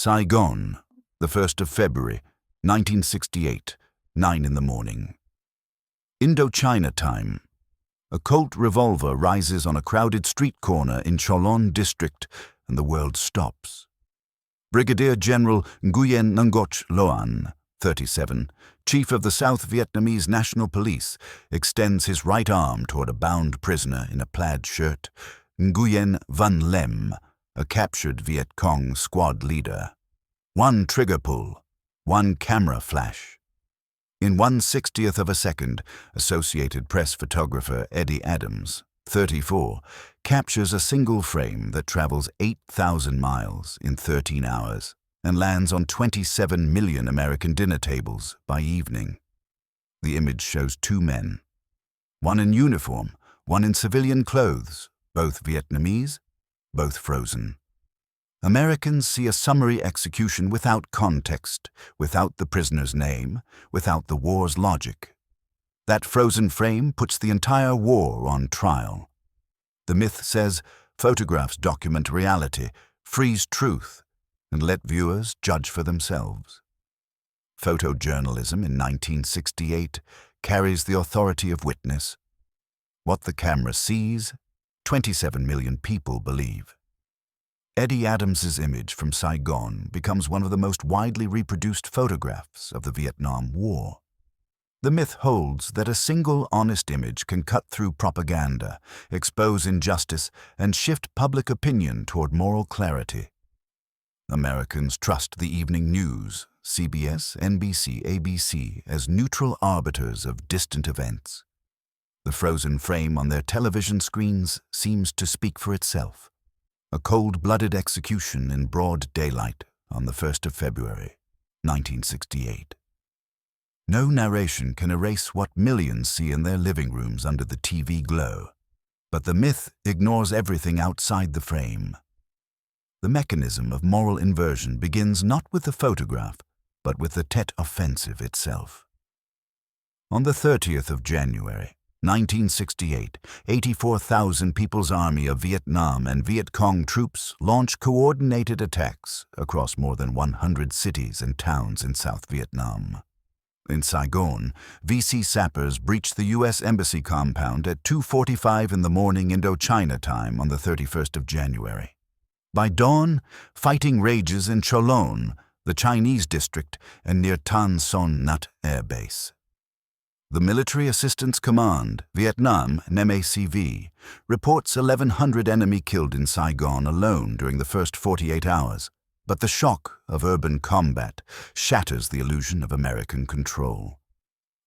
Saigon, the 1st of February, 1968, 9 in the morning. Indochina time. A Colt revolver rises on a crowded street corner in Cholon district and the world stops. Brigadier General Nguyễn Ngọc Loan, 37, chief of the South Vietnamese National Police, extends his right arm toward a bound prisoner in a plaid shirt, Nguyen Van Lem, a captured Viet Cong squad leader. One trigger pull, one camera flash. In 1/60th of a second, Associated Press photographer Eddie Adams, 34, captures a single frame that travels 8,000 miles in 13 hours and lands on 27 million American dinner tables by evening. The image shows two men, one in uniform, one in civilian clothes, both Vietnamese, both frozen. Americans see a summary execution without context, without the prisoner's name, without the war's logic. That frozen frame puts the entire war on trial. The myth says photographs document reality, freeze truth, and let viewers judge for themselves. Photojournalism in 1968 carries the authority of witness. What the camera sees, 27 million people believe. Eddie Adams's image from Saigon becomes one of the most widely reproduced photographs of the Vietnam War. The myth holds that a single honest image can cut through propaganda, expose injustice, and shift public opinion toward moral clarity. Americans trust the evening news, CBS, NBC, ABC, as neutral arbiters of distant events. The frozen frame on their television screens seems to speak for itself. A cold-blooded execution in broad daylight on the 1st of February, 1968. No narration can erase what millions see in their living rooms under the TV glow, but the myth ignores everything outside the frame. The mechanism of moral inversion begins not with the photograph, but with the Tet Offensive itself. On the 30th of January, 1968, 84,000 People's Army of Vietnam and Viet Cong troops launch coordinated attacks across more than 100 cities and towns in South Vietnam. In Saigon, VC sappers breached the U.S. Embassy compound at 2:45 in the morning Indochina time on the 31st of January. By dawn, fighting rages in Cholon, the Chinese district, and near Tan Son Nhat Air Base. The Military Assistance Command, Vietnam, NMACV, reports 1,100 enemy killed in Saigon alone during the first 48 hours, but the shock of urban combat shatters the illusion of American control.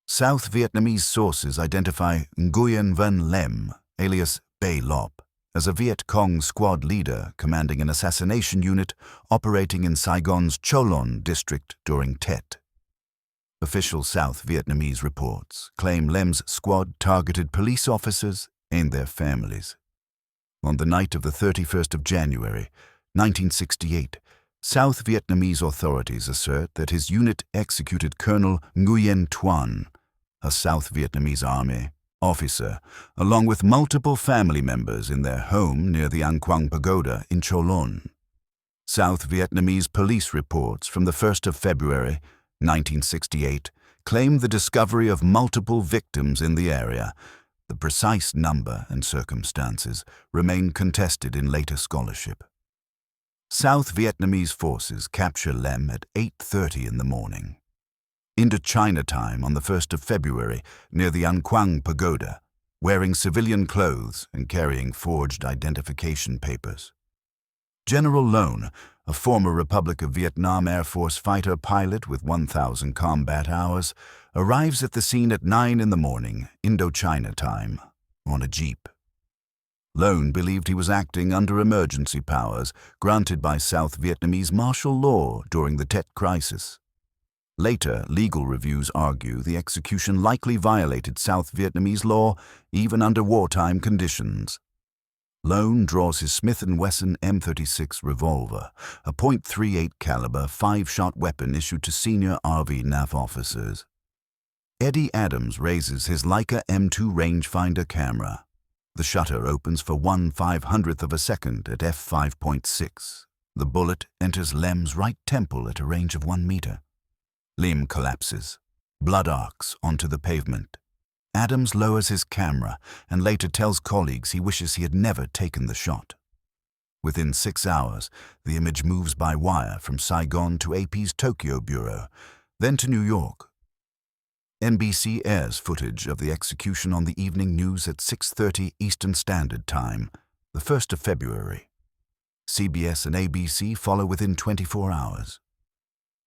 South Vietnamese sources identify Nguyen Van Lem, alias Bay Lop, as a Viet Cong squad leader commanding an assassination unit operating in Saigon's Cholon district during Tet. Official South Vietnamese reports claim Lem's squad targeted police officers and their families. On the night of the 31st of January, 1968, South Vietnamese authorities assert that his unit executed Colonel Nguyen Tuan, a South Vietnamese Army officer, along with multiple family members in their home near the An Quang Pagoda in Cholon. South Vietnamese police reports from the 1st of February, 1968, claim the discovery of multiple victims in the area. The precise number and circumstances remain contested in later scholarship. South Vietnamese forces capture Lem at 8:30 in the morning. Indochina time on the 1st of February near the An Quang Pagoda, wearing civilian clothes and carrying forged identification papers. General Loan, a former Republic of Vietnam Air Force fighter pilot with 1,000 combat hours, arrives at the scene at 9 in the morning, Indochina time, on a jeep. Loan believed he was acting under emergency powers granted by South Vietnamese martial law during the Tet crisis. Later, legal reviews argue the execution likely violated South Vietnamese law even under wartime conditions. Loan draws his Smith & Wesson M36 revolver, a .38 caliber 5-shot weapon issued to senior RV NAF officers. Eddie Adams raises his Leica M2 rangefinder camera. The shutter opens for 1/500th of a second at f5.6. The bullet enters Lem's right temple at a range of 1 meter. Lem collapses. Blood arcs onto the pavement. Adams lowers his camera and later tells colleagues he wishes he had never taken the shot. Within 6 hours, the image moves by wire from Saigon to AP's Tokyo bureau, then to New York. NBC airs footage of the execution on the evening news at 6:30 Eastern Standard Time, the 1st of February. CBS and ABC follow within 24 hours.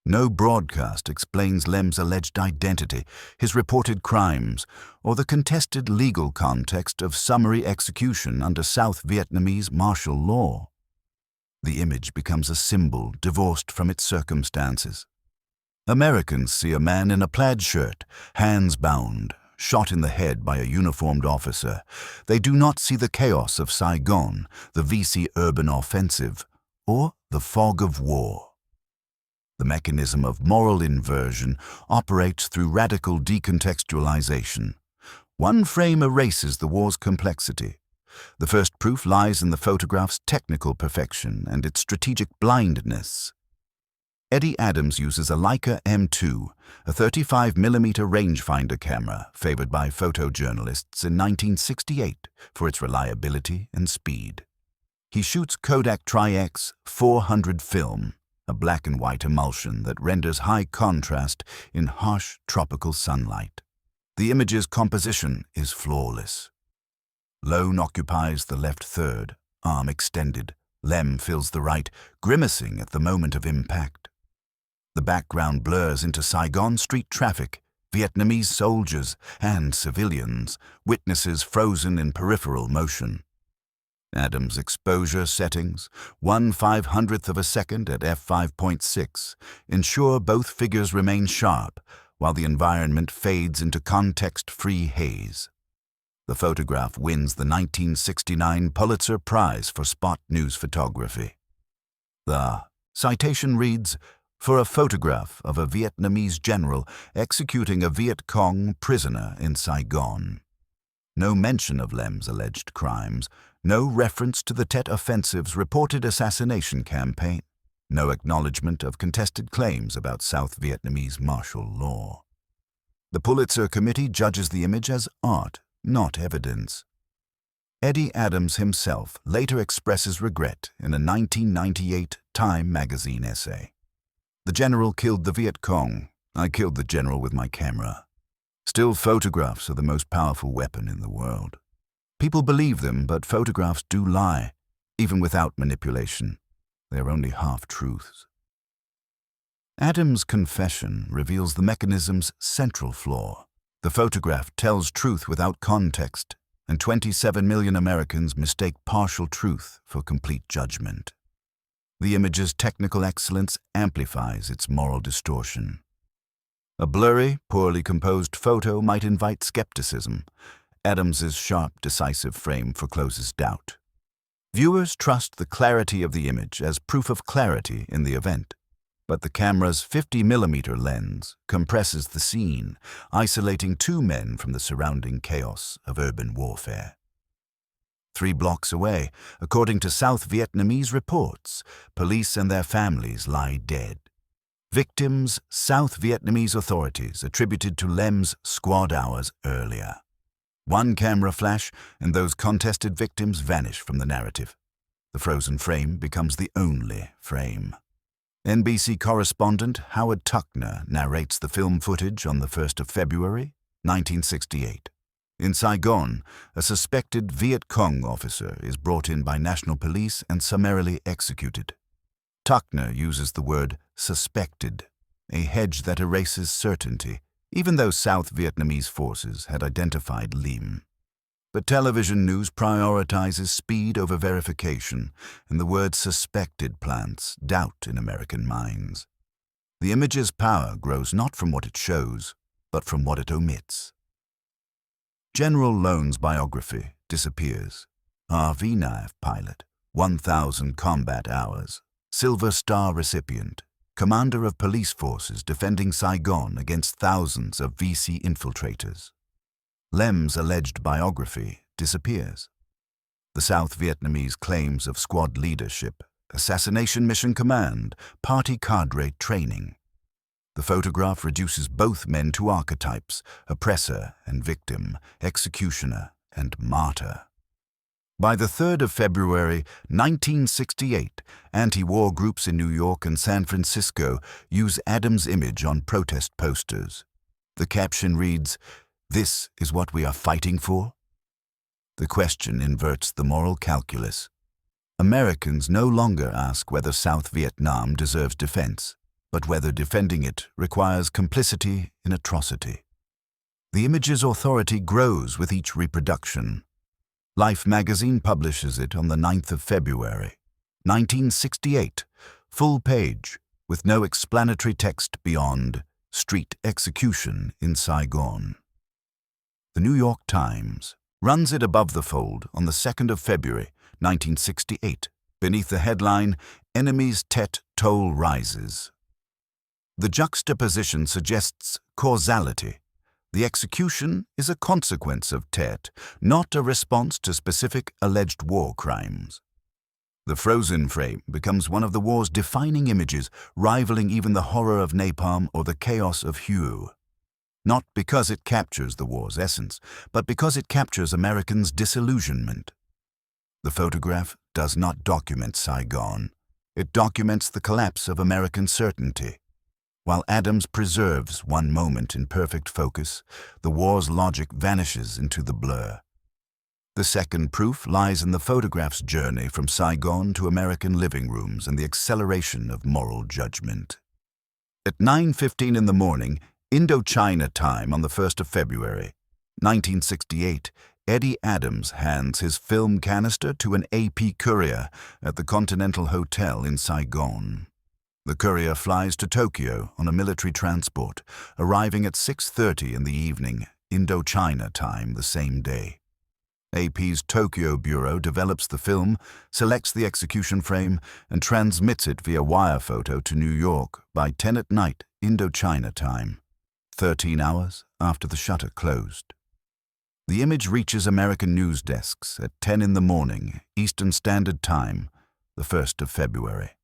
No broadcast explains Lem's alleged identity, his reported crimes, or the contested legal context of summary execution under South Vietnamese martial law. The image becomes a symbol divorced from its circumstances. Americans see a man in a plaid shirt, hands bound, shot in the head by a uniformed officer. They do not see the chaos of Saigon, the VC urban offensive, or the fog of war. The mechanism of moral inversion operates through radical decontextualization. One frame erases the war's complexity. The first proof lies in the photograph's technical perfection and its strategic blindness. Eddie Adams uses a Leica M2, a 35mm rangefinder camera favored by photojournalists in 1968 for its reliability and speed. He shoots Kodak Tri-X 400 film, a black-and-white emulsion that renders high contrast in harsh tropical sunlight. The image's composition is flawless. Lone occupies the left third, arm extended. Lem fills the right, grimacing at the moment of impact. The background blurs into Saigon street traffic, Vietnamese soldiers and civilians, witnesses frozen in peripheral motion. Adams' exposure settings, 1/500th of a second at f5.6, ensure both figures remain sharp, while the environment fades into context-free haze. The photograph wins the 1969 Pulitzer Prize for spot news photography. The citation reads, "For a photograph of a Vietnamese general executing a Viet Cong prisoner in Saigon." No mention of Lem's alleged crimes, no reference to the Tet Offensive's reported assassination campaign, no acknowledgement of contested claims about South Vietnamese martial law. The Pulitzer Committee judges the image as art, not evidence. Eddie Adams himself later expresses regret in a 1998 Time magazine essay. "The general killed the Viet Cong. I killed the general with my camera." Still, photographs are the most powerful weapon in the world. People believe them, but photographs do lie, even without manipulation. They are only half-truths. Adams' confession reveals the mechanism's central flaw. The photograph tells truth without context, and 27 million Americans mistake partial truth for complete judgment. The image's technical excellence amplifies its moral distortion. A blurry, poorly composed photo might invite skepticism. Adams's sharp, decisive frame forecloses doubt. Viewers trust the clarity of the image as proof of clarity in the event. But the camera's 50mm lens compresses the scene, isolating two men from the surrounding chaos of urban warfare. 3 blocks away, according to South Vietnamese reports, police and their families lie dead. Victims, South Vietnamese authorities attributed to Lem's squad hours earlier. One camera flash, and those contested victims vanish from the narrative. The frozen frame becomes the only frame. NBC correspondent Howard Tuckner narrates the film footage on the 1st of February, 1968. In Saigon, a suspected Viet Cong officer is brought in by national police and summarily executed. Tuckner uses the word suspected, a hedge that erases certainty, even though South Vietnamese forces had identified Lim. But television news prioritizes speed over verification, and the word suspected plants doubt in American minds. The image's power grows not from what it shows, but from what it omits. General Loan's biography disappears. RV-9 pilot, 1,000 combat hours, Silver Star recipient, commander of police forces defending Saigon against thousands of VC infiltrators. Lem's alleged biography disappears. The South Vietnamese claims of squad leadership, assassination mission command, party cadre training. The photograph reduces both men to archetypes, oppressor and victim, executioner and martyr. By the 3rd of February 1968, anti-war groups in New York and San Francisco use Adams' image on protest posters. The caption reads, "This is what we are fighting for?" The question inverts the moral calculus. Americans no longer ask whether South Vietnam deserves defense, but whether defending it requires complicity in atrocity. The image's authority grows with each reproduction. Life magazine publishes it on the 9th of February, 1968, full page, with no explanatory text beyond "Street execution in Saigon." The New York Times runs it above the fold on the 2nd of February, 1968, beneath the headline, "Enemy's Tet Toll Rises." The juxtaposition suggests causality. The execution is a consequence of Tet, not a response to specific alleged war crimes. The frozen frame becomes one of the war's defining images, rivaling even the horror of napalm or the chaos of Hue. Not because it captures the war's essence, but because it captures Americans' disillusionment. The photograph does not document Saigon. It documents the collapse of American certainty. While Adams preserves one moment in perfect focus, the war's logic vanishes into the blur. The second proof lies in the photograph's journey from Saigon to American living rooms and the acceleration of moral judgment. At 9:15 in the morning, Indochina time on the 1st of February, 1968, Eddie Adams hands his film canister to an AP courier at the Continental Hotel in Saigon. The courier flies to Tokyo on a military transport, arriving at 6:30 in the evening, Indochina time the same day. AP's Tokyo bureau develops the film, selects the execution frame, and transmits it via wire photo to New York by 10 at night, Indochina time, 13 hours after the shutter closed. The image reaches American news desks at 10 in the morning, Eastern Standard Time, the 1st of February.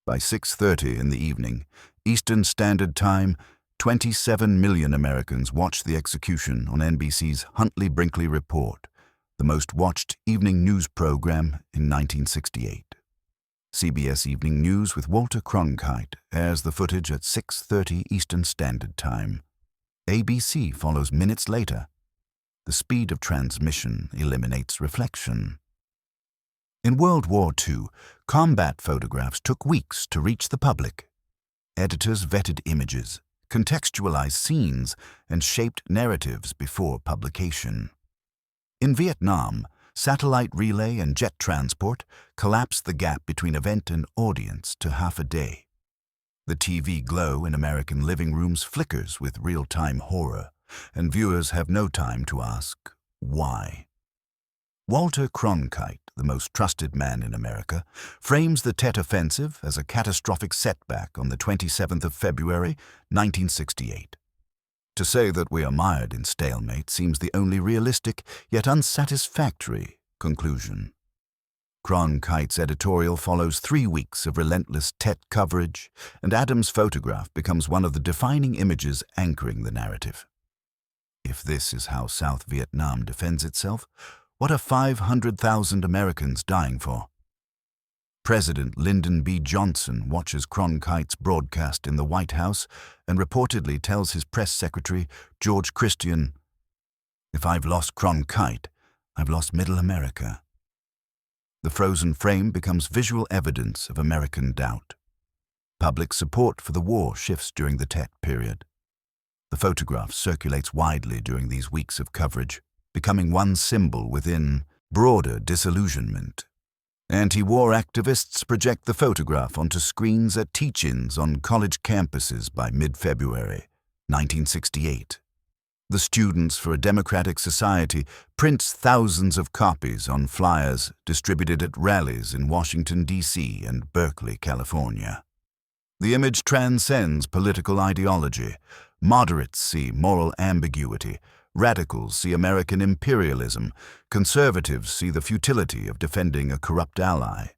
By 6:30 in the evening, Eastern Standard Time, 27 million Americans watched the execution on NBC's Huntley-Brinkley Report, the most watched evening news program in 1968. CBS Evening News with Walter Cronkite airs the footage at 6:30 Eastern Standard Time. ABC follows minutes later. The speed of transmission eliminates reflection. In World War II, combat photographs took weeks to reach the public. Editors vetted images, contextualized scenes, and shaped narratives before publication. In Vietnam, satellite relay and jet transport collapsed the gap between event and audience to half a day. The TV glow in American living rooms flickers with real-time horror, and viewers have no time to ask, why? Walter Cronkite, the most trusted man in America, frames the Tet Offensive as a catastrophic setback on the 27th of February, 1968. To say that we are mired in stalemate seems the only realistic, yet unsatisfactory, conclusion. Cronkite's editorial follows 3 weeks of relentless Tet coverage, and Adams' photograph becomes one of the defining images anchoring the narrative. If this is how South Vietnam defends itself, what are 500,000 Americans dying for? President Lyndon B. Johnson watches Cronkite's broadcast in the White House and reportedly tells his press secretary, George Christian, "If I've lost Cronkite, I've lost Middle America." The frozen frame becomes visual evidence of American doubt. Public support for the war shifts during the Tet period. The photograph circulates widely during these weeks of coverage, becoming one symbol within broader disillusionment. Anti-war activists project the photograph onto screens at teach-ins on college campuses by mid-February 1968. The Students for a Democratic Society prints thousands of copies on flyers distributed at rallies in Washington, D.C. and Berkeley, California. The image transcends political ideology. Moderates see moral ambiguity. Radicals see American imperialism. Conservatives see the futility of defending a corrupt ally.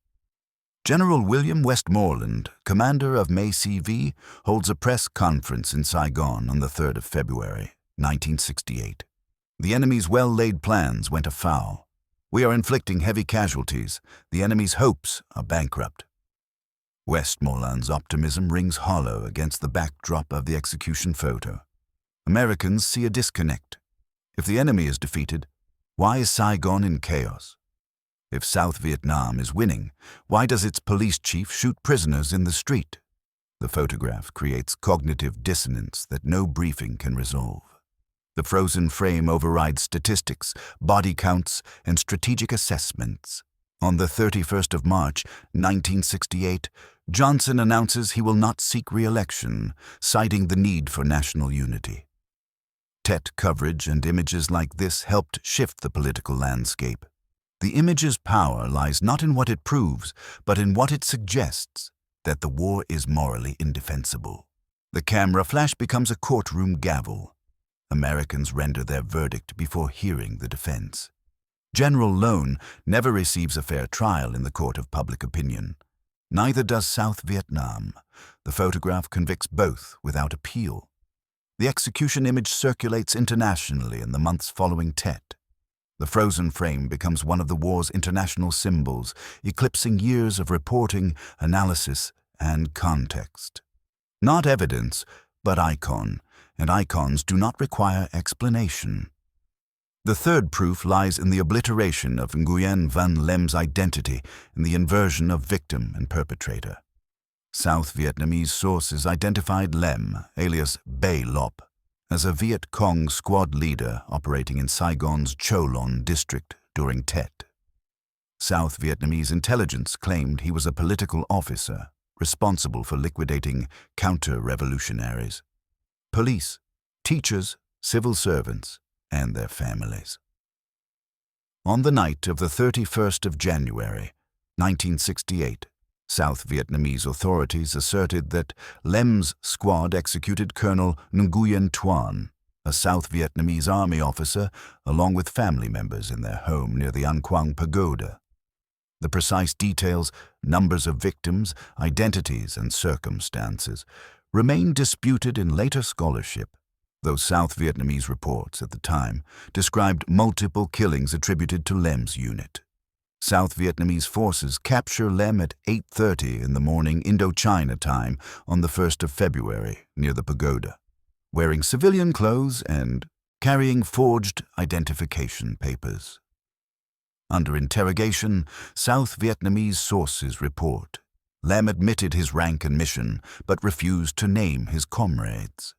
General William Westmoreland, commander of May CV, holds a press conference in Saigon on the 3rd of February, 1968. The enemy's well-laid plans went afoul. We are inflicting heavy casualties. The enemy's hopes are bankrupt. Westmoreland's optimism rings hollow against the backdrop of the execution photo. Americans see a disconnect. If the enemy is defeated, why is Saigon in chaos? If South Vietnam is winning, why does its police chief shoot prisoners in the street? The photograph creates cognitive dissonance that no briefing can resolve. The frozen frame overrides statistics, body counts, and strategic assessments. On the 31st of March, 1968, Johnson announces he will not seek re-election, citing the need for national unity. Tet coverage and images like this helped shift the political landscape. The image's power lies not in what it proves, but in what it suggests, that the war is morally indefensible. The camera flash becomes a courtroom gavel. Americans render their verdict before hearing the defense. General Loan never receives a fair trial in the court of public opinion. Neither does South Vietnam. The photograph convicts both without appeal. The execution image circulates internationally in the months following Tet. The frozen frame becomes one of the war's international symbols, eclipsing years of reporting, analysis, and context. Not evidence, but icon, and icons do not require explanation. The third proof lies in the obliteration of Nguyen Van Lem's identity and the inversion of victim and perpetrator. South Vietnamese sources identified Lem, alias Bay Lop, as a Viet Cong squad leader operating in Saigon's Cho Lon district during Tet. South Vietnamese intelligence claimed he was a political officer responsible for liquidating counter-revolutionaries, police, teachers, civil servants, and their families. On the night of the 31st of January, 1968, South Vietnamese authorities asserted that Lem's squad executed Colonel Nguyen Tuan, a South Vietnamese army officer, along with family members in their home near the An Quang Pagoda. The precise details, numbers of victims, identities, and circumstances remain disputed in later scholarship, though South Vietnamese reports at the time described multiple killings attributed to Lem's unit. South Vietnamese forces capture Lem at 8:30 in the morning Indochina time on the 1st of February near the pagoda, wearing civilian clothes and carrying forged identification papers. Under interrogation, South Vietnamese sources report Lem admitted his rank and mission but refused to name his comrades.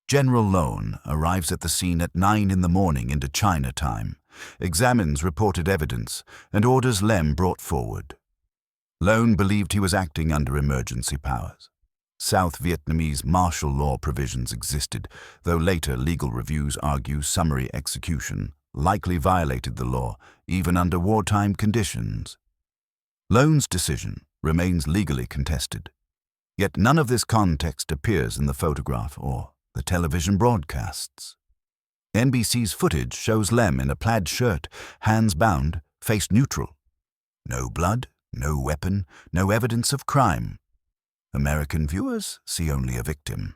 General Loan arrives at the scene at 9 in the morning Indochina time, examines reported evidence, and orders Lem brought forward. Loan believed he was acting under emergency powers. South Vietnamese martial law provisions existed, though later legal reviews argue summary execution likely violated the law, even under wartime conditions. Loan's decision remains legally contested, yet none of this context appears in the photograph or the television broadcasts. NBC's footage shows Lem in a plaid shirt, hands bound, face neutral. No blood, no weapon, no evidence of crime. American viewers see only a victim.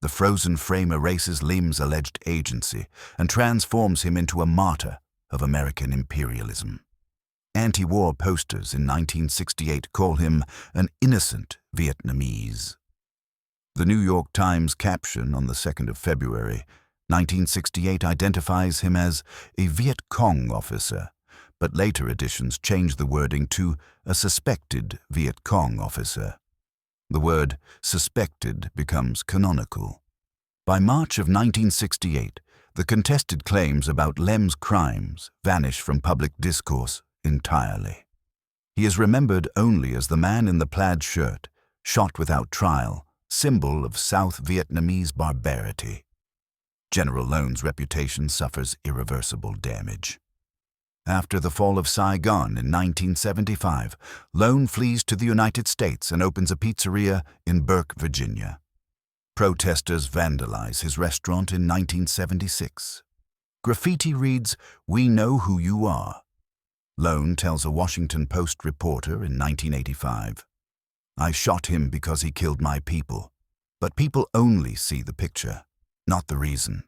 The frozen frame erases Lem's alleged agency and transforms him into a martyr of American imperialism. Anti-war posters in 1968 call him an innocent Vietnamese. The New York Times caption on the 2nd of February, 1968 identifies him as a Viet Cong officer, but later editions change the wording to a suspected Viet Cong officer. The word suspected becomes canonical. By March of 1968, the contested claims about Lem's crimes vanish from public discourse entirely. He is remembered only as the man in the plaid shirt, shot without trial, symbol of South Vietnamese barbarity. General Loan's reputation suffers irreversible damage. After the fall of Saigon in 1975, Loan flees to the United States and opens a pizzeria in Burke, Virginia. Protesters vandalize his restaurant in 1976. Graffiti reads, "We know who you are." Loan tells a Washington Post reporter in 1985, "I shot him because he killed my people, but people only see the picture, not the reason."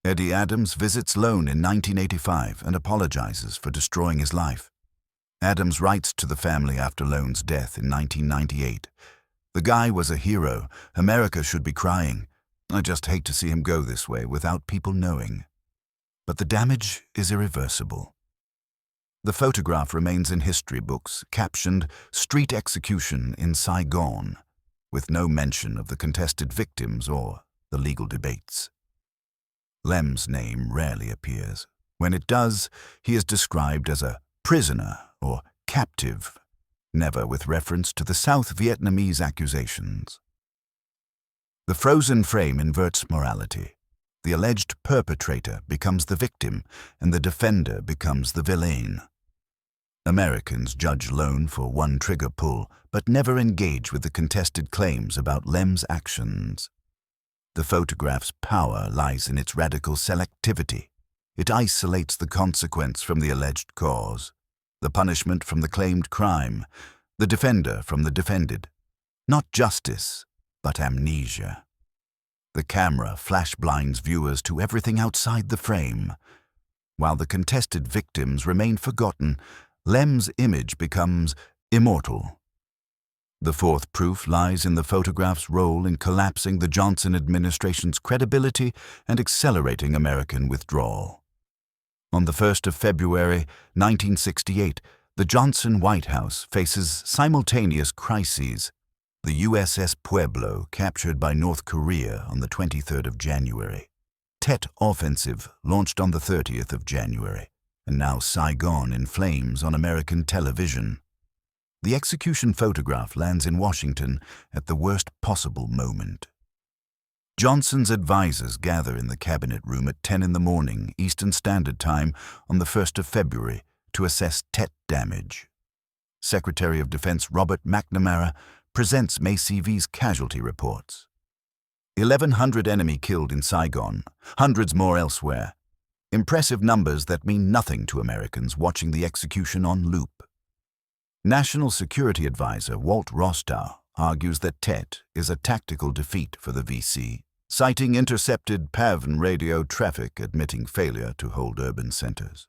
Eddie Adams visits Loan in 1985 and apologizes for destroying his life. Adams writes to the family after Loan's death in 1998, "The guy was a hero. America should be crying. I just hate to see him go this way without people knowing." But the damage is irreversible. The photograph remains in history books, captioned "Street Execution in Saigon," with no mention of the contested victims or the legal debates. Lem's name rarely appears. When it does, he is described as a prisoner or captive, never with reference to the South Vietnamese accusations. The frozen frame inverts morality. The alleged perpetrator becomes the victim, and the defender becomes the villain. Americans judge Loan for one trigger pull, but never engage with the contested claims about Lem's actions. The photograph's power lies in its radical selectivity. It isolates the consequence from the alleged cause, the punishment from the claimed crime, the defender from the defended. Not justice, but amnesia. The camera flash blinds viewers to everything outside the frame. While the contested victims remain forgotten, Lem's image becomes immortal. The fourth proof lies in the photograph's role in collapsing the Johnson administration's credibility and accelerating American withdrawal. On the 1st of February, 1968, the Johnson White House faces simultaneous crises. The USS Pueblo, captured by North Korea on the 23rd of January. Tet Offensive, launched on the 30th of January. And now Saigon in flames on American television. The execution photograph lands in Washington at the worst possible moment. Johnson's advisors gather in the cabinet room at 10 in the morning, Eastern Standard Time, on the 1st of February to assess Tet damage. Secretary of Defense Robert McNamara presents MACV's casualty reports. 1,100 enemy killed in Saigon, hundreds more elsewhere. Impressive numbers that mean nothing to Americans watching the execution on loop. National Security Advisor Walt Rostow argues that Tet is a tactical defeat for the VC, citing intercepted PAVN radio traffic admitting failure to hold urban centers.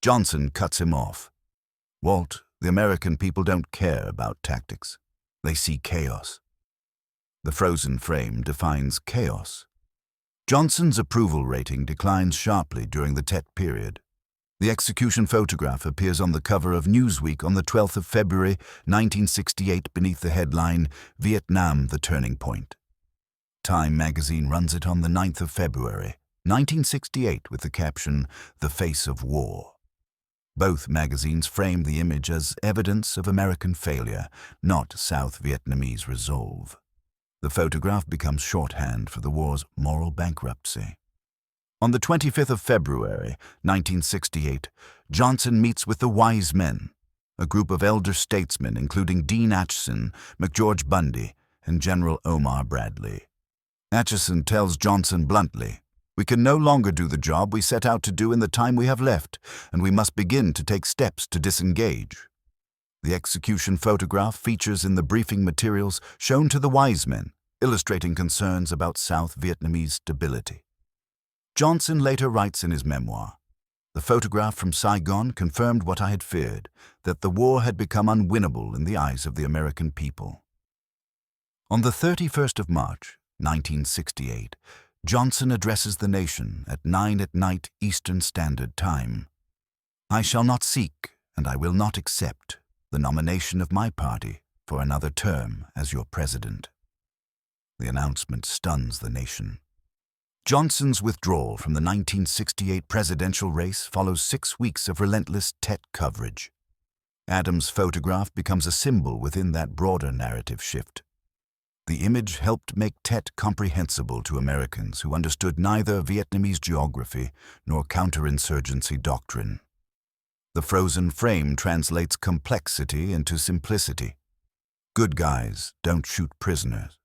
Johnson cuts him off. "Walt, the American people don't care about tactics. They see chaos." The frozen frame defines chaos. Johnson's approval rating declines sharply during the Tet period. The execution photograph appears on the cover of Newsweek on the 12th of February, 1968, beneath the headline, "Vietnam, the Turning Point." Time magazine runs it on the 9th of February, 1968, with the caption, "The Face of War." Both magazines frame the image as evidence of American failure, not South Vietnamese resolve. The photograph becomes shorthand for the war's moral bankruptcy. On the 25th of February, 1968, Johnson meets with the Wise Men, a group of elder statesmen including Dean Acheson, McGeorge Bundy, and General Omar Bradley. Acheson tells Johnson bluntly, "We can no longer do the job we set out to do in the time we have left, and we must begin to take steps to disengage." The execution photograph features in the briefing materials shown to the Wise Men, illustrating concerns about South Vietnamese stability. Johnson later writes in his memoir, "The photograph from Saigon confirmed what I had feared, that the war had become unwinnable in the eyes of the American people." On the 31st of March, 1968, Johnson addresses the nation at 9 at night Eastern Standard Time. "I shall not seek, and I will not accept, the nomination of my party for another term as your president." The announcement stuns the nation. Johnson's withdrawal from the 1968 presidential race follows 6 weeks of relentless Tet coverage. Adams' photograph becomes a symbol within that broader narrative shift. The image helped make Tet comprehensible to Americans who understood neither Vietnamese geography nor counterinsurgency doctrine. The frozen frame translates complexity into simplicity. Good guys don't shoot prisoners.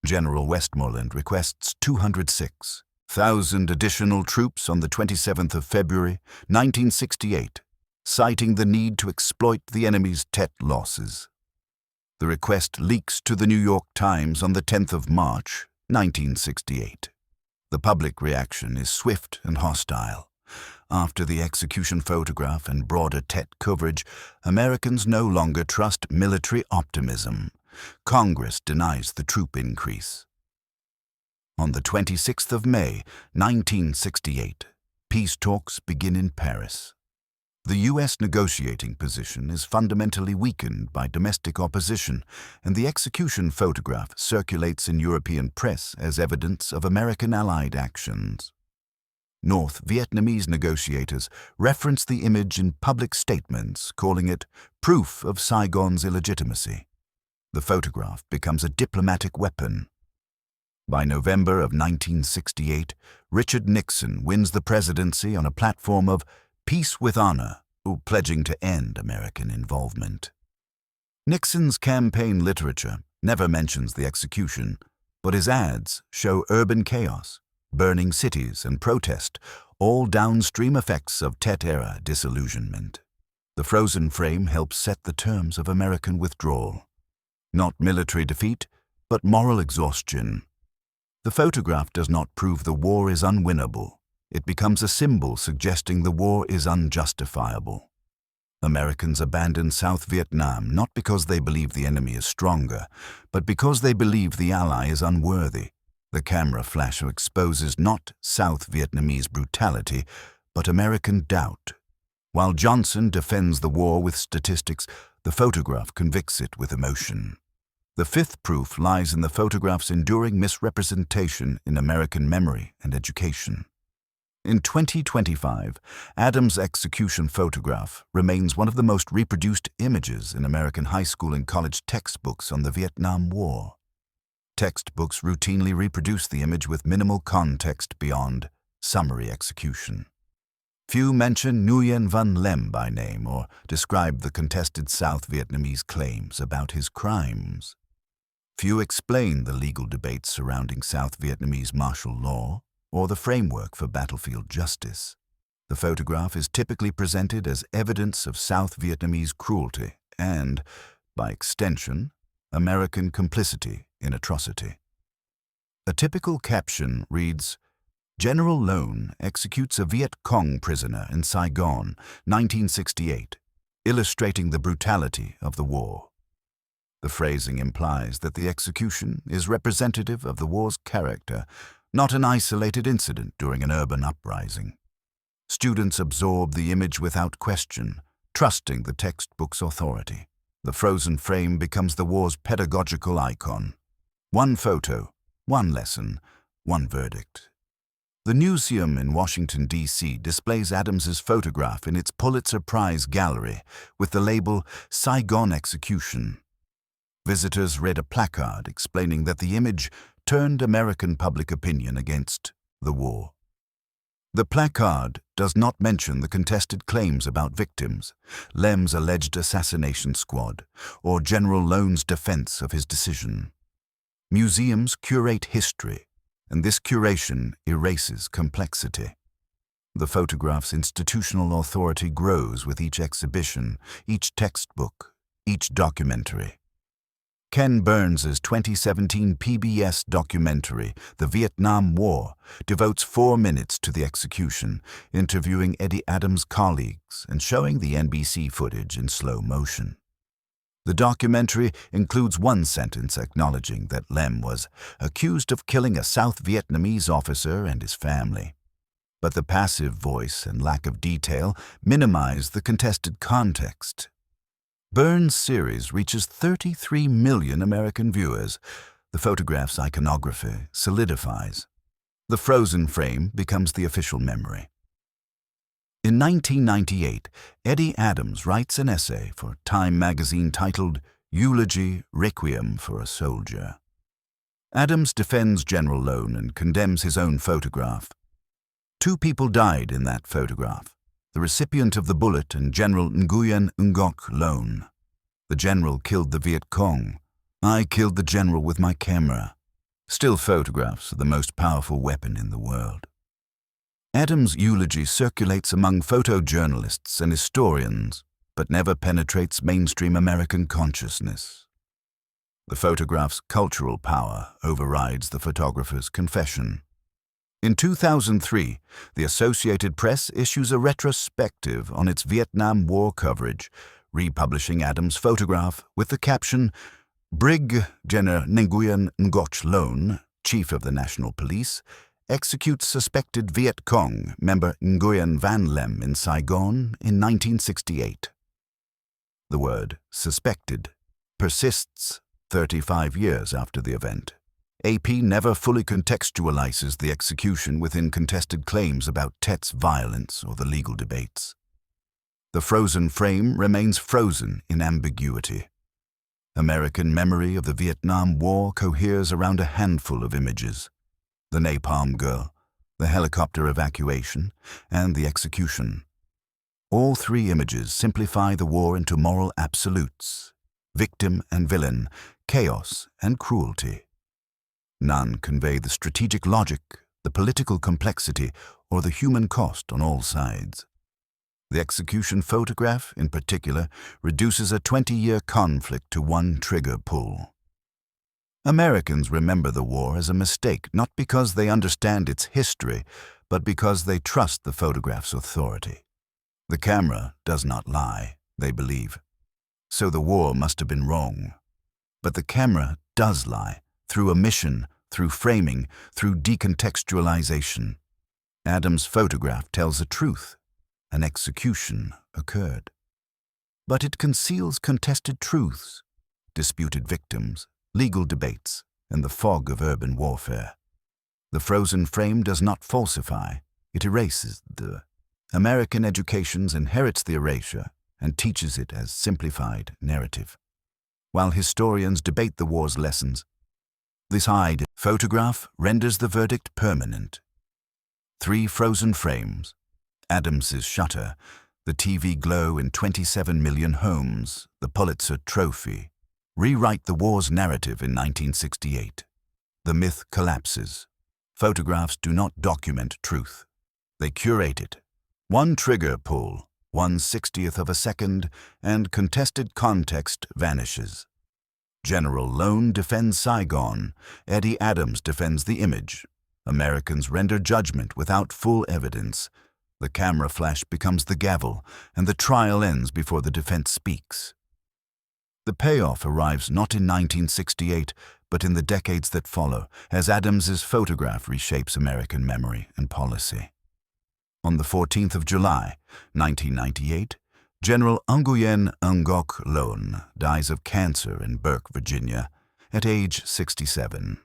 General Westmoreland requests 206. 1,000 additional troops on the 27th of February, 1968, citing the need to exploit the enemy's Tet losses. The request leaks to the New York Times on the 10th of March, 1968. The public reaction is swift and hostile. After the execution photograph and broader Tet coverage, Americans no longer trust military optimism. Congress denies the troop increase. On the 26th of May, 1968, peace talks begin in Paris. The U.S. negotiating position is fundamentally weakened by domestic opposition, and the execution photograph circulates in European press as evidence of American Allied actions. North Vietnamese negotiators reference the image in public statements, calling it proof of Saigon's illegitimacy. The photograph becomes a diplomatic weapon. By November of 1968, Richard Nixon wins the presidency on a platform of peace with honor, pledging to end American involvement. Nixon's campaign literature never mentions the execution, but his ads show urban chaos, burning cities, and protest, all downstream effects of Tet-era disillusionment. The frozen frame helps set the terms of American withdrawal. Not military defeat, but moral exhaustion. The photograph does not prove the war is unwinnable. It becomes a symbol suggesting the war is unjustifiable. Americans abandon South Vietnam not because they believe the enemy is stronger, but because they believe the ally is unworthy. The camera flash exposes not South Vietnamese brutality, but American doubt. While Johnson defends the war with statistics, the photograph convicts it with emotion. The fifth proof lies in the photograph's enduring misrepresentation in American memory and education. In 2025, Adams' execution photograph remains one of the most reproduced images in American high school and college textbooks on the Vietnam War. Textbooks routinely reproduce the image with minimal context beyond summary execution. Few mention Nguyen Van Lem by name or describe the contested South Vietnamese claims about his crimes. Few explain the legal debates surrounding South Vietnamese martial law or the framework for battlefield justice. The photograph is typically presented as evidence of South Vietnamese cruelty and, by extension, American complicity in atrocity. A typical caption reads, "General Loan executes a Viet Cong prisoner in Saigon, 1968, illustrating the brutality of the war." The phrasing implies that the execution is representative of the war's character, not an isolated incident during an urban uprising. Students absorb the image without question, trusting the textbook's authority. The frozen frame becomes the war's pedagogical icon. One photo, one lesson, one verdict. The Newseum in Washington, D.C. displays Adams's photograph in its Pulitzer Prize gallery with the label Saigon Execution. Visitors read a placard explaining that the image turned American public opinion against the war. The placard does not mention the contested claims about victims, Lem's alleged assassination squad, or General Loan's defense of his decision. Museums curate history, and this curation erases complexity. The photograph's institutional authority grows with each exhibition, each textbook, each documentary. Ken Burns's 2017 PBS documentary, The Vietnam War, devotes 4 minutes to the execution, interviewing Eddie Adams' colleagues and showing the NBC footage in slow motion. The documentary includes one sentence acknowledging that Lem was accused of killing a South Vietnamese officer and his family. But the passive voice and lack of detail minimize the contested context. Burns' series reaches 33 million American viewers. The photograph's iconography solidifies. The frozen frame becomes the official memory. In 1998, Eddie Adams writes an essay for Time magazine titled Eulogy, Requiem for a Soldier. Adams defends General Loan and condemns his own photograph. 2 people died in that photograph, the recipient of the bullet and General Nguyen Ngoc Loan. The general killed the Viet Cong. I killed the general with my camera. Still photographs are the most powerful weapon in the world. Adams' eulogy circulates among photojournalists and historians, but never penetrates mainstream American consciousness. The photograph's cultural power overrides the photographer's confession. In 2003, the Associated Press issues a retrospective on its Vietnam War coverage, republishing Adams' photograph with the caption, "Brig General Nguyễn Ngọc Loan, Chief of the National Police, executes suspected Viet Cong member Nguyen Van Lem in Saigon in 1968. The word "suspected" persists 35 years after the event. AP never fully contextualizes the execution within contested claims about Tet's violence or the legal debates. The frozen frame remains frozen in ambiguity. American memory of the Vietnam War coheres around a handful of images: the napalm girl, the helicopter evacuation, and the execution. All three images simplify the war into moral absolutes: victim and villain, chaos and cruelty. None convey the strategic logic, the political complexity, or the human cost on all sides. The execution photograph, in particular, reduces a 20-year conflict to one trigger pull. Americans remember the war as a mistake, not because they understand its history, but because they trust the photograph's authority. The camera does not lie, they believe. So the war must have been wrong. But the camera does lie, through omission, through framing, through decontextualization. Adams' photograph tells the truth. An execution occurred. But it conceals contested truths, disputed victims, legal debates, and the fog of urban warfare. The frozen frame does not falsify, it erases the. American education inherits the erasure and teaches it as simplified narrative. While historians debate the war's lessons, this hide photograph renders the verdict permanent. 3 frozen frames, Adams's shutter, the TV glow in 27 million homes, the Pulitzer Trophy, rewrite the war's narrative in 1968. The myth collapses. Photographs do not document truth. They curate it. One trigger pull, 1/60th of a second, and contested context vanishes. General Loan defends Saigon. Eddie Adams defends the image. Americans render judgment without full evidence. The camera flash becomes the gavel, and the trial ends before the defense speaks. The payoff arrives not in 1968, but in the decades that follow, as Adams's photograph reshapes American memory and policy. On the 14th of July, 1998, General Nguyen Ngọc Loan dies of cancer in Burke, Virginia, at age 67.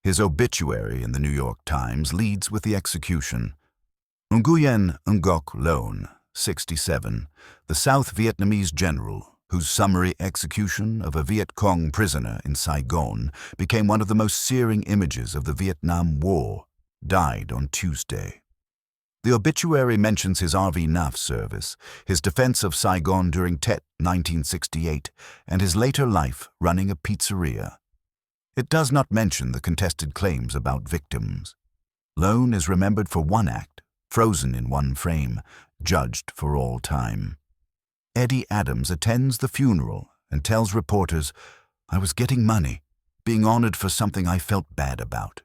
His obituary in the New York Times leads with the execution. Nguyen Ngọc Loan, 67, the South Vietnamese general, whose summary execution of a Viet Cong prisoner in Saigon became one of the most searing images of the Vietnam War, died on Tuesday. The obituary mentions his RV-NAF service, his defense of Saigon during Tet 1968, and his later life running a pizzeria. It does not mention the contested claims about victims. Loan is remembered for one act, frozen in one frame, judged for all time. Eddie Adams attends the funeral and tells reporters, "I was getting money, being honored for something I felt bad about.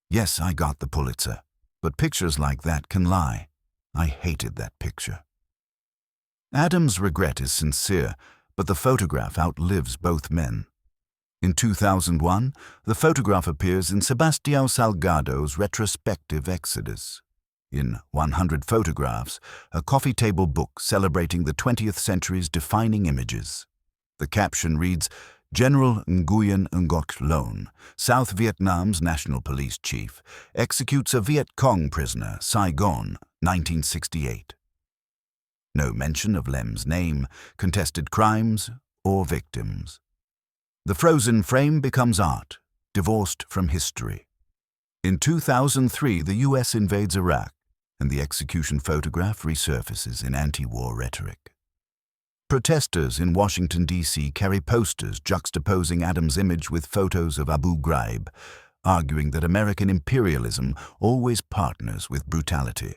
Yes, I got the Pulitzer, but pictures like that can lie. I hated that picture." Adams' regret is sincere, but the photograph outlives both men. In 2001, the photograph appears in Sebastião Salgado's retrospective Exodus. In 100 Photographs, a coffee table book celebrating the 20th century's defining images. The caption reads, "General Nguyen Ngọc Loan, South Vietnam's National Police Chief, executes a Viet Cong prisoner, Saigon, 1968. No mention of Lem's name, contested crimes, or victims. The frozen frame becomes art, divorced from history. In 2003, the U.S. invades Iraq, and the execution photograph resurfaces in anti-war rhetoric. Protesters in Washington, D.C. carry posters juxtaposing Adams' image with photos of Abu Ghraib, arguing that American imperialism always partners with brutality.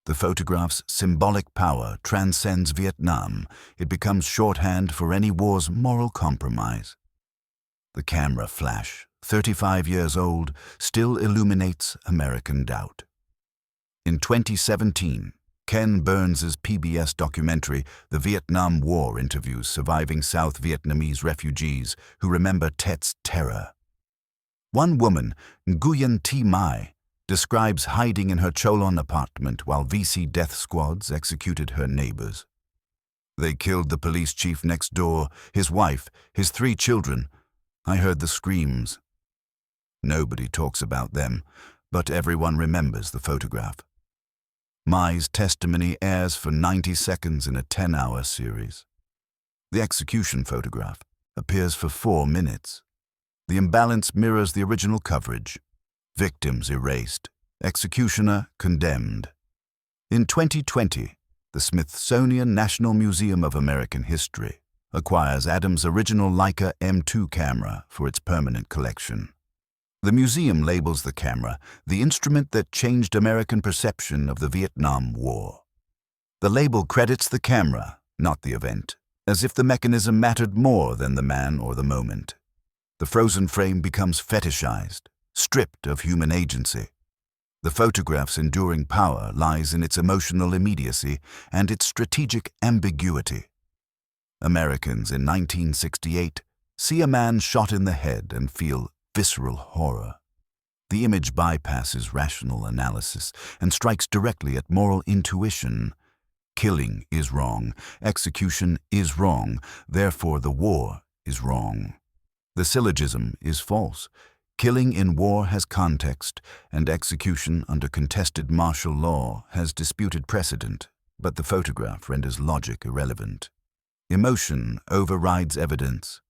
The photograph's symbolic power transcends Vietnam. It becomes shorthand for any war's moral compromise. The camera flash, 35 years old, still illuminates American doubt. In 2017, Ken Burns's PBS documentary, The Vietnam War, interviews surviving South Vietnamese refugees who remember Tet's terror. One woman, Nguyen Thi Mai, describes hiding in her Cholon apartment while VC death squads executed her neighbors. They killed the police chief next door, his wife, his 3 children. I heard the screams. Nobody talks about them, but everyone remembers the photograph. Mai's testimony airs for 90 seconds in a 10-hour series. The execution photograph appears for 4 minutes. The imbalance mirrors the original coverage. Victims erased, executioner condemned. In 2020, the Smithsonian National Museum of American History acquires Adams' original Leica M2 camera for its permanent collection. The museum labels the camera the instrument that changed American perception of the Vietnam War. The label credits the camera, not the event, as if the mechanism mattered more than the man or the moment. The frozen frame becomes fetishized, stripped of human agency. The photograph's enduring power lies in its emotional immediacy and its strategic ambiguity. Americans in 1968 see a man shot in the head and feel visceral horror. The image bypasses rational analysis and strikes directly at moral intuition. Killing is wrong, execution is wrong, therefore the war is wrong. The syllogism is false. Killing in war has context, and execution under contested martial law has disputed precedent, but the photograph renders logic irrelevant. Emotion overrides evidence.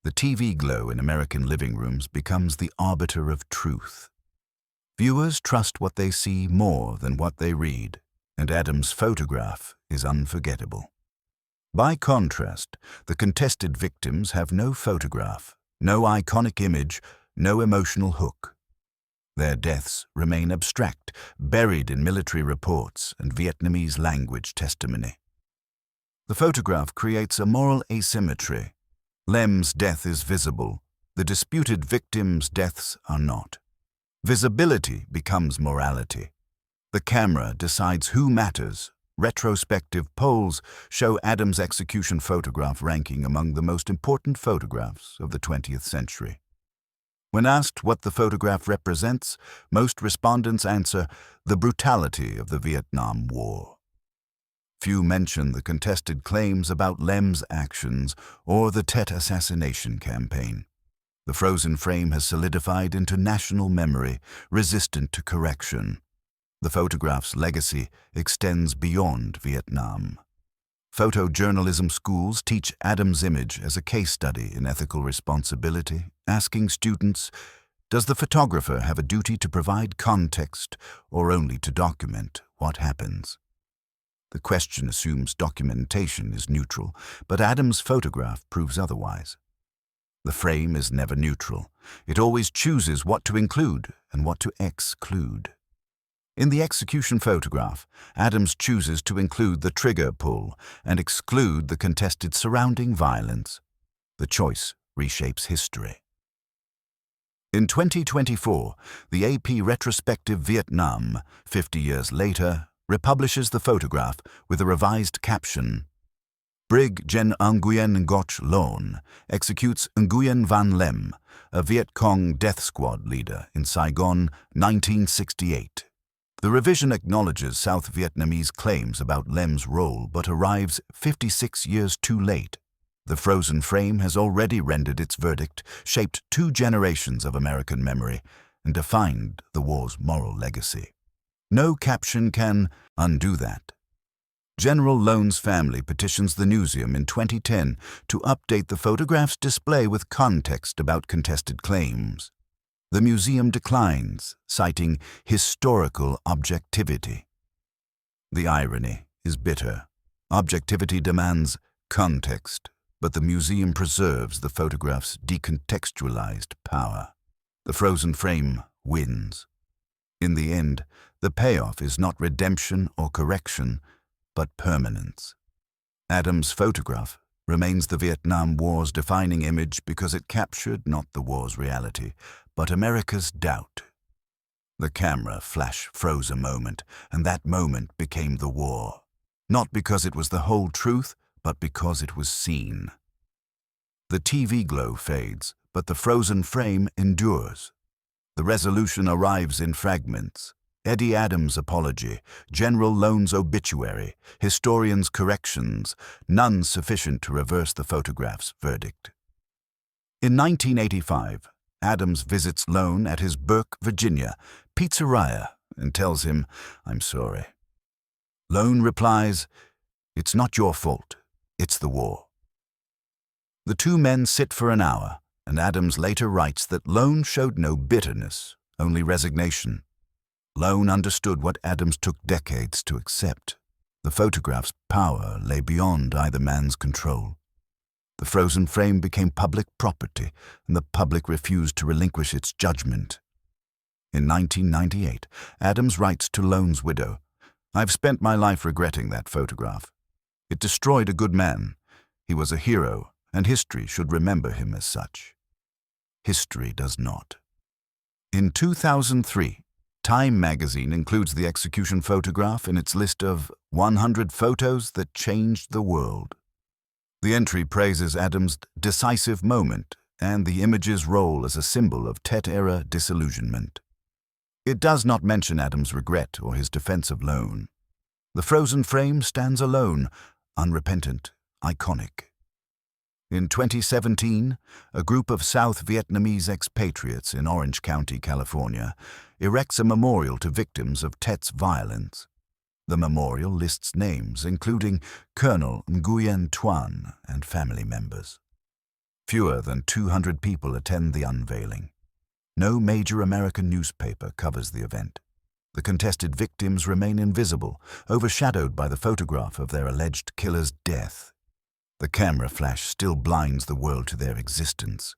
The TV glow in American living rooms becomes the arbiter of truth. Viewers trust what they see more than what they read, and Adams' photograph is unforgettable. By contrast, the contested victims have no photograph, no iconic image, no emotional hook. Their deaths remain abstract, buried in military reports and Vietnamese language testimony. The photograph creates a moral asymmetry. Lem's death is visible. The disputed victims' deaths are not. Visibility becomes morality. The camera decides who matters. Retrospective polls show Adams' execution photograph ranking among the most important photographs of the 20th century. When asked what the photograph represents, most respondents answer the brutality of the Vietnam War. Few mention the contested claims about Lem's actions or the Tet assassination campaign. The frozen frame has solidified into national memory, resistant to correction. The photograph's legacy extends beyond Vietnam. Photojournalism schools teach Adams' image as a case study in ethical responsibility, asking students, does the photographer have a duty to provide context or only to document what happens? The question assumes documentation is neutral, but Adams' photograph proves otherwise. The frame is never neutral. It always chooses what to include and what to exclude. In the execution photograph, Adams chooses to include the trigger pull and exclude the contested surrounding violence. The choice reshapes history. In 2024, the AP retrospective Vietnam, 50 years later, republishes the photograph with a revised caption. Brig Gen Nguyen Ngoc Loan executes Nguyen Van Lem, a Viet Cong death squad leader in Saigon, 1968. The revision acknowledges South Vietnamese claims about Lem's role but arrives 56 years too late. The frozen frame has already rendered its verdict, shaped 2 generations of American memory, and defined the war's moral legacy. No caption can undo that. General Loan's family petitions the museum in 2010 to update the photograph's display with context about contested claims. The museum declines, citing historical objectivity. The irony is bitter. Objectivity demands context, but the museum preserves the photograph's decontextualized power. The frozen frame wins. In the end, the payoff is not redemption or correction, but permanence. Adams' photograph remains the Vietnam War's defining image because it captured not the war's reality, but America's doubt. The camera flash froze a moment, and that moment became the war. Not because it was the whole truth, but because it was seen. The TV glow fades, but the frozen frame endures. The resolution arrives in fragments. Eddie Adams' apology, General Loan's obituary, historians' corrections, none sufficient to reverse the photograph's verdict. In 1985, Adams visits Loan at his Burke, Virginia, pizzeria and tells him, "I'm sorry." Loan replies, "It's not your fault, it's the war." The two men sit for an hour, and Adams later writes that Loan showed no bitterness, only resignation. Loan understood what Adams took decades to accept. The photograph's power lay beyond either man's control. The frozen frame became public property, and the public refused to relinquish its judgment. In 1998, Adams writes to Loan's widow, "I've spent my life regretting that photograph. It destroyed a good man. He was a hero, and history should remember him as such." History does not. In 2003, Time magazine includes the execution photograph in its list of 100 photos that changed the world. The entry praises Adams' decisive moment and the image's role as a symbol of Tet-era disillusionment. It does not mention Adams' regret or his defense of Loan. The frozen frame stands alone, unrepentant, iconic. In 2017, a group of South Vietnamese expatriates in Orange County, California, erects a memorial to victims of Tet's violence. The memorial lists names including Colonel Nguyen Tuan and family members. Fewer than 200 people attend the unveiling. No major American newspaper covers the event. The contested victims remain invisible, overshadowed by the photograph of their alleged killer's death. The camera flash still blinds the world to their existence.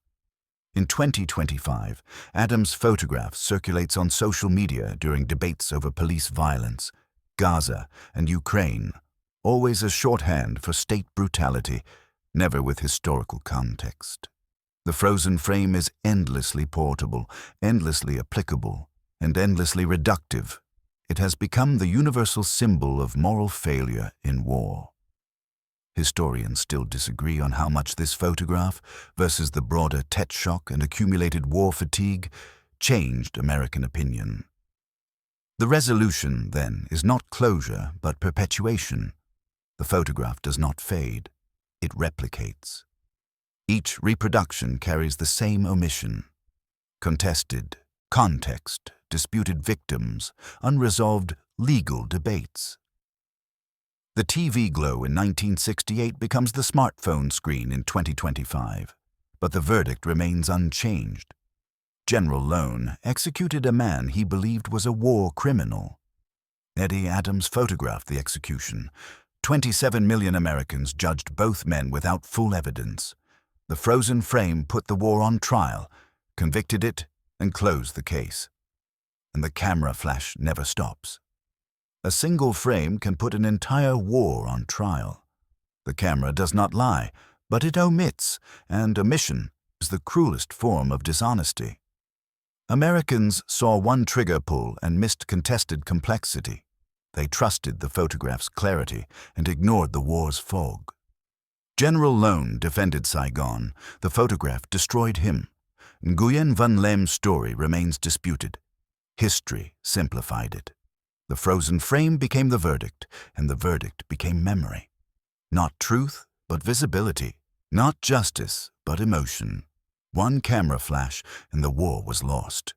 In 2025, Adams' photograph circulates on social media during debates over police violence, Gaza, and Ukraine, always as shorthand for state brutality, never with historical context. The frozen frame is endlessly portable, endlessly applicable, and endlessly reductive. It has become the universal symbol of moral failure in war. Historians still disagree on how much this photograph, versus the broader Tet shock and accumulated war fatigue, changed American opinion. The resolution, then, is not closure, but perpetuation. The photograph does not fade. It replicates. Each reproduction carries the same omission. Contested, context, disputed victims, unresolved legal debates. The TV glow in 1968 becomes the smartphone screen in 2025, but the verdict remains unchanged. General Loan executed a man he believed was a war criminal. Eddie Adams photographed the execution. 27 million Americans judged both men without full evidence. The frozen frame put the war on trial, convicted it, and closed the case. And the camera flash never stops. A single frame can put an entire war on trial. The camera does not lie, but it omits, and omission is the cruelest form of dishonesty. Americans saw one trigger pull and missed contested complexity. They trusted the photograph's clarity and ignored the war's fog. General Loan defended Saigon. The photograph destroyed him. Nguyen Van Lem's story remains disputed. History simplified it. The frozen frame became the verdict, and the verdict became memory. Not truth, but visibility. Not justice, but emotion. One camera flash, and the war was lost.